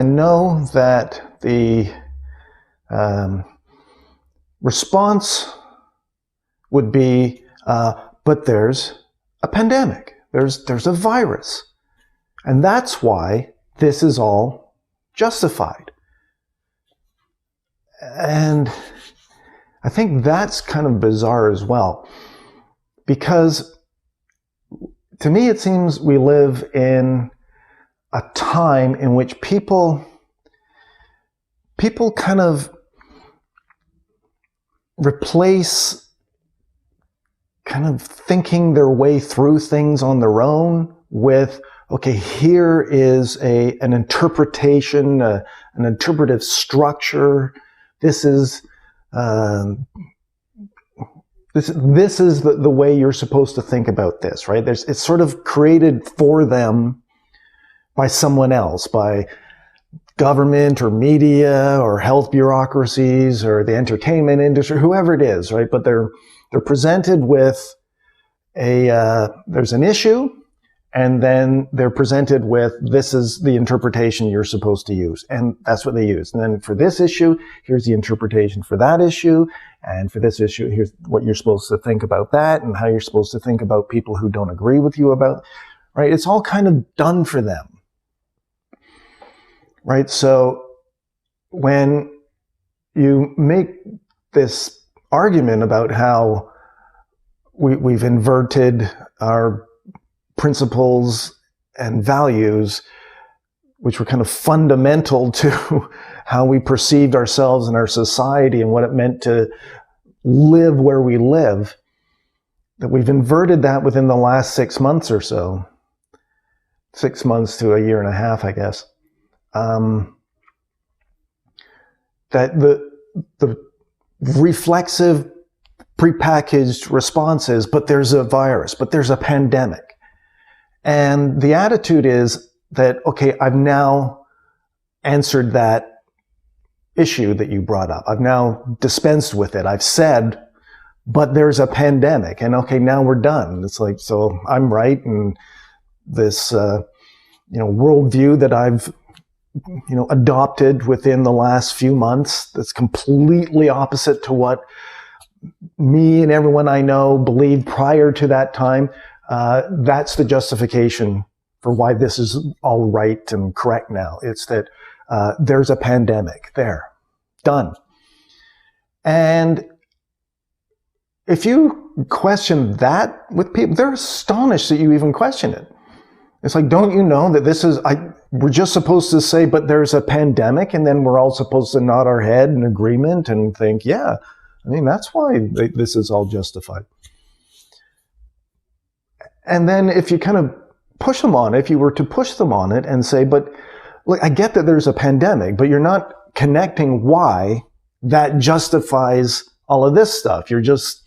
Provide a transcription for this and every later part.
I know that the response would be, but there's a pandemic, there's a virus, and that's why this is all justified. And I think that's kind of bizarre as well, because to me it seems we live in a time in which people kind of replace kind of thinking their way through things on their own with, okay, here is an interpretation, an interpretive structure. This is this is the way you're supposed to think about this, right? It's sort of created for them by someone else, by government or media or health bureaucracies or the entertainment industry, whoever it is, right? But they're presented with there's an issue, and then they're presented with, this is the interpretation you're supposed to use. And that's what they use. And then for this issue, here's the interpretation for that issue. And for this issue, here's what you're supposed to think about that, and how you're supposed to think about people who don't agree with you about, right? It's all kind of done for them. Right? So when you make this argument about how we've inverted our principles and values, which were kind of fundamental to how we perceived ourselves and our society and what it meant to live where we live, that we've inverted that within the last 6 months or so. 6 months to a year and a half, I guess. That the reflexive prepackaged responses, but there's a virus, but there's a pandemic. And the attitude is that, okay, I've now answered that issue that you brought up. I've now dispensed with it. I've said, but there's a pandemic, and okay, now we're done. It's like, so I'm right, and this worldview that I've adopted within the last few months that's completely opposite to what me and everyone I know believed prior to that time. That's the justification for why this is all right and correct now. It's that there's a pandemic there. Done. And if you question that with people, they're astonished that you even question it. It's like, don't you know that this is, we're just supposed to say, but there's a pandemic, and then we're all supposed to nod our head in agreement and think, yeah, I mean, that's why this is all justified. And then if you kind of push them on it, if you were to push them on it and say, but look, I get that there's a pandemic, but you're not connecting why that justifies all of this stuff. You're just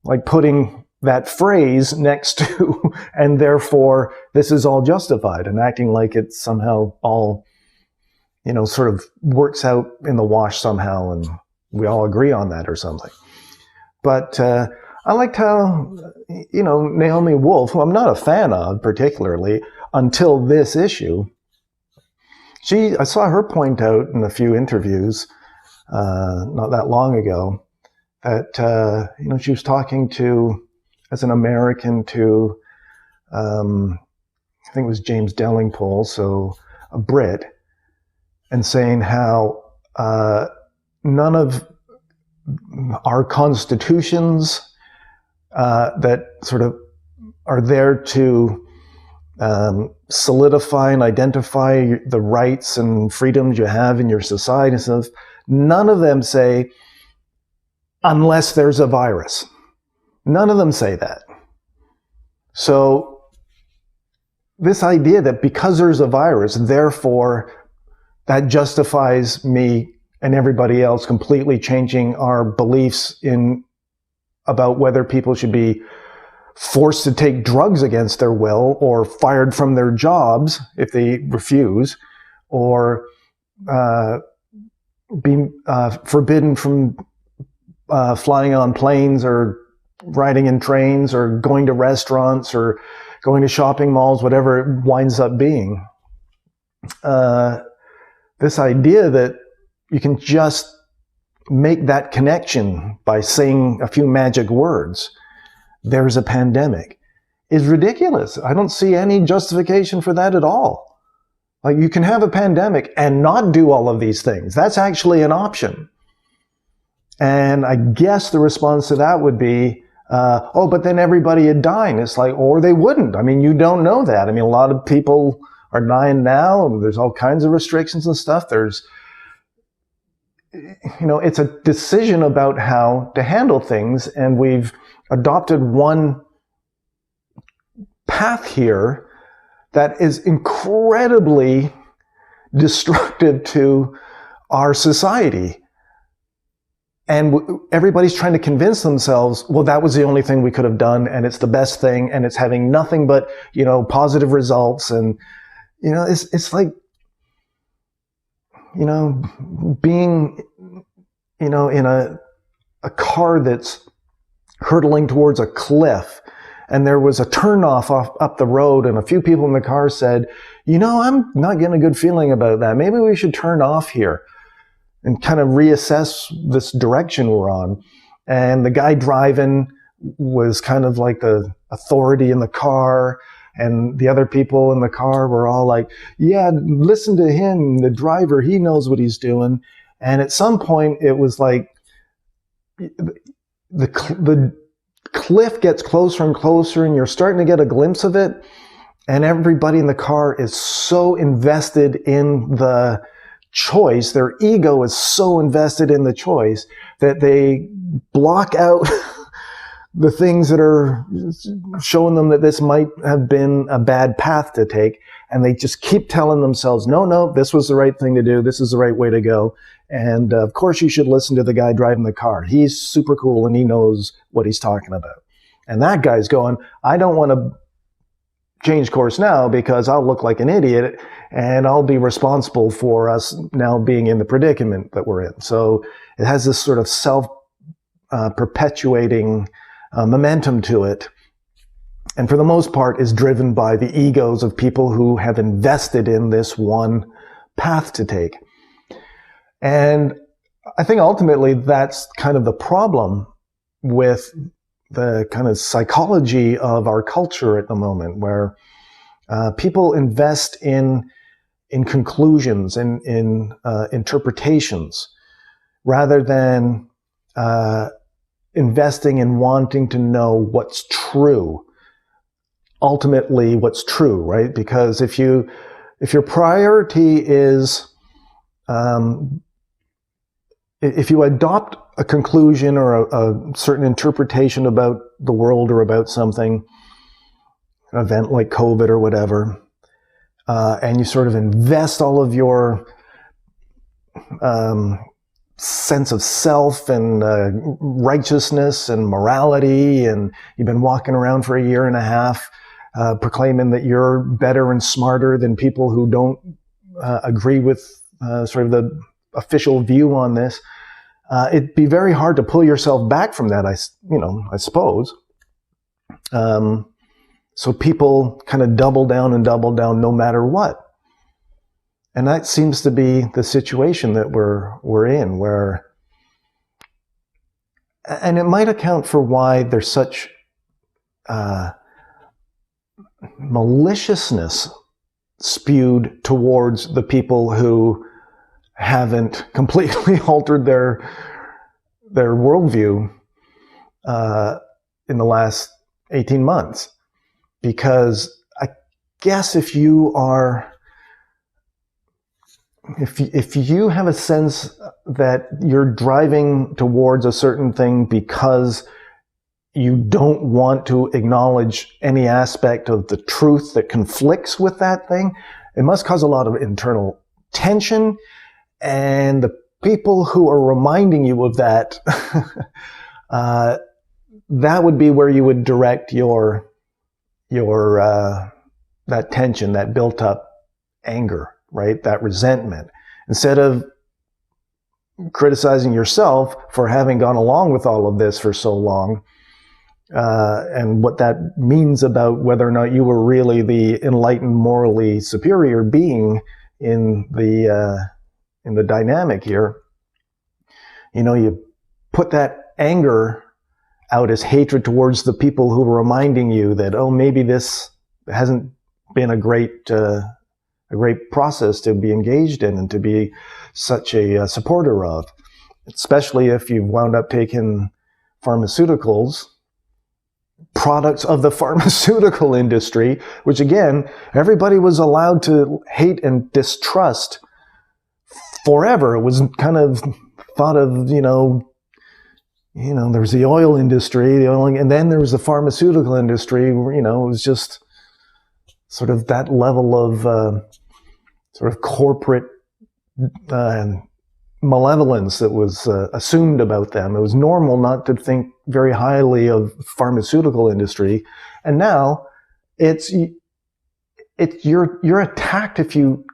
like putting that phrase next to, and therefore this is all justified, and acting like it's somehow all, sort of works out in the wash somehow, and we all agree on that or something. But I liked how, Naomi Wolf, who I'm not a fan of particularly until this issue, I saw her point out in a few interviews not that long ago that, she was talking to, as an American, to, I think it was James Delingpole, so a Brit, and saying how none of our constitutions that sort of are there to solidify and identify the rights and freedoms you have in your society, so none of them say, unless there's a virus. None of them say that. So this idea that because there's a virus, therefore that justifies me and everybody else completely changing our beliefs about whether people should be forced to take drugs against their will, or fired from their jobs if they refuse, or be forbidden from flying on planes or riding in trains or going to restaurants or going to shopping malls, whatever it winds up being. this idea that you can just make that connection by saying a few magic words, there's a pandemic, is ridiculous. I don't see any justification for that at all. Like, you can have a pandemic and not do all of these things. That's actually an option. And I guess the response to that would be, oh, but then everybody would die. And it's like, or they wouldn't. I mean, you don't know that. I mean, a lot of people are dying now. There's all kinds of restrictions and stuff. There's, it's a decision about how to handle things. And we've adopted one path here that is incredibly destructive to our society. And everybody's trying to convince themselves, well, that was the only thing we could have done, and it's the best thing, and it's having nothing but, positive results. And, it's like, being, in a car that's hurtling towards a cliff, and there was a turnoff up the road, and a few people in the car said, I'm not getting a good feeling about that. Maybe we should turn off here and kind of reassess this direction we're on. And the guy driving was kind of like the authority in the car, and the other people in the car were all like, yeah, listen to him, the driver, he knows what he's doing. And at some point it was like the cliff gets closer and closer, and you're starting to get a glimpse of it, and everybody in the car is so invested in the choice, their ego is so invested in the choice that they block out the things that are showing them that this might have been a bad path to take, and they just keep telling themselves, no, this was the right thing to do, this is the right way to go, and of course you should listen to the guy driving the car, he's super cool and he knows what he's talking about. And that guy's going, I don't want to change course now because I'll look like an idiot and I'll be responsible for us now being in the predicament that we're in. So it has this sort of self-perpetuating momentum to it. And for the most part is driven by the egos of people who have invested in this one path to take. And I think ultimately that's kind of the problem with the kind of psychology of our culture at the moment, where people invest in conclusions and in interpretations rather than investing in wanting to know what's true, ultimately what's true, right? Because if your priority is if you adopt a conclusion or a certain interpretation about the world or about something, an event like COVID or whatever, and you sort of invest all of your sense of self and righteousness and morality, and you've been walking around for a year and a half proclaiming that you're better and smarter than people who don't agree with sort of the official view on this, it'd be very hard to pull yourself back from that, I suppose. So people kind of double down no matter what. And that seems to be the situation that we're in, where, and it might account for why there's such maliciousness spewed towards the people who haven't completely altered their worldview in the last 18 months. Because I guess if you have a sense that you're driving towards a certain thing because you don't want to acknowledge any aspect of the truth that conflicts with that thing, it must cause a lot of internal tension. And the people who are reminding you of that, that would be where you would direct your that tension, that built up anger, right? That resentment. Instead of criticizing yourself for having gone along with all of this for so long, and what that means about whether or not you were really the enlightened, morally superior being in the in the dynamic here, you put that anger out as hatred towards the people who are reminding you that, oh, maybe this hasn't been a great process to be engaged in and to be such a supporter of, especially if you've wound up taking pharmaceuticals, products of the pharmaceutical industry, which again, everybody was allowed to hate and distrust forever. It was kind of thought of, there was the oil industry, and then there was the pharmaceutical industry, where, it was just sort of that level of sort of corporate malevolence that was assumed about them. It was normal not to think very highly of pharmaceutical industry, and now you're attacked if you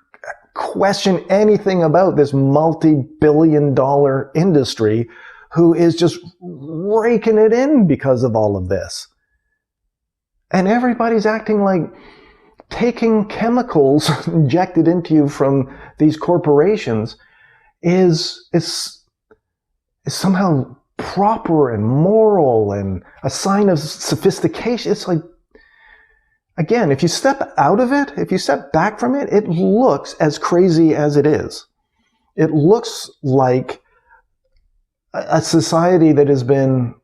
question anything about this multi-billion-dollar industry who is just raking it in because of all of this. And everybody's acting like taking chemicals injected into you from these corporations is somehow proper and moral and a sign of sophistication. It's like, again, if you step out of it, if you step back from it, it looks as crazy as it is. It looks like a society that has been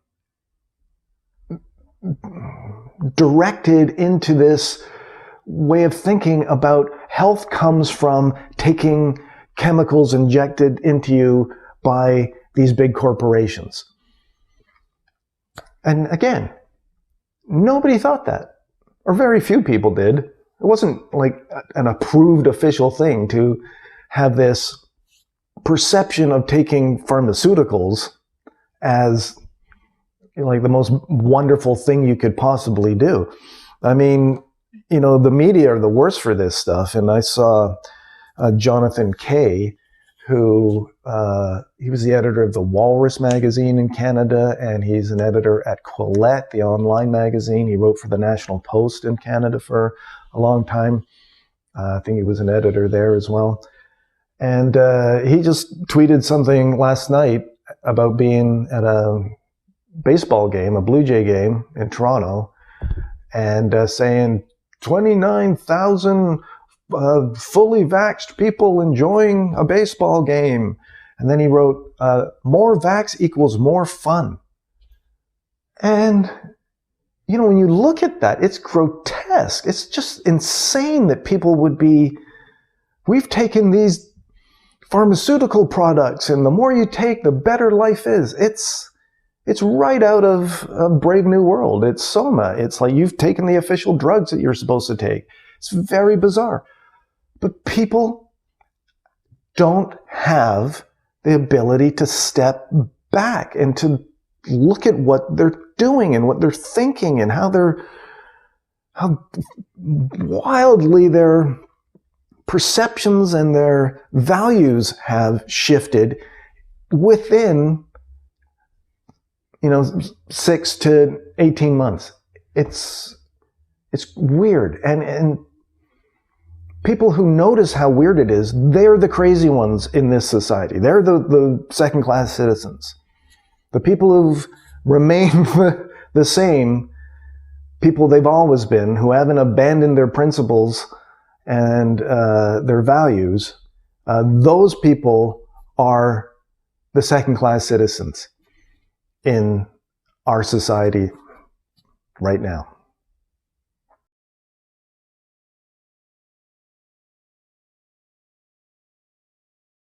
directed into this way of thinking about health comes from taking chemicals injected into you by these big corporations. And again, nobody thought that, or very few people did. It wasn't like an approved official thing to have this perception of taking pharmaceuticals as like the most wonderful thing you could possibly do. I mean, the media are the worst for this stuff. And I saw Jonathan Kay, who he was the editor of the Walrus magazine in Canada, and he's an editor at Quillette, the online magazine. He wrote for the National Post in Canada for a long time. I think he was an editor there as well. And he just tweeted something last night about being at a baseball game, a Blue Jay game in Toronto, and saying 29,000 fully vaxxed people enjoying a baseball game. And then he wrote, more vax equals more fun. And, when you look at that, it's grotesque. It's just insane that people would be, we've taken these pharmaceutical products, and the more you take, the better life is. It's right out of Brave New World. It's Soma. It's like you've taken the official drugs that you're supposed to take. It's very bizarre. But people don't have the ability to step back and to look at what they're doing and what they're thinking and how wildly their perceptions and their values have shifted within 6 to 18 months. It's weird. And people who notice how weird it is, they're the crazy ones in this society. They're the second-class citizens. The people who've remained the same, people they've always been, who haven't abandoned their principles and their values, those people are the second-class citizens in our society right now.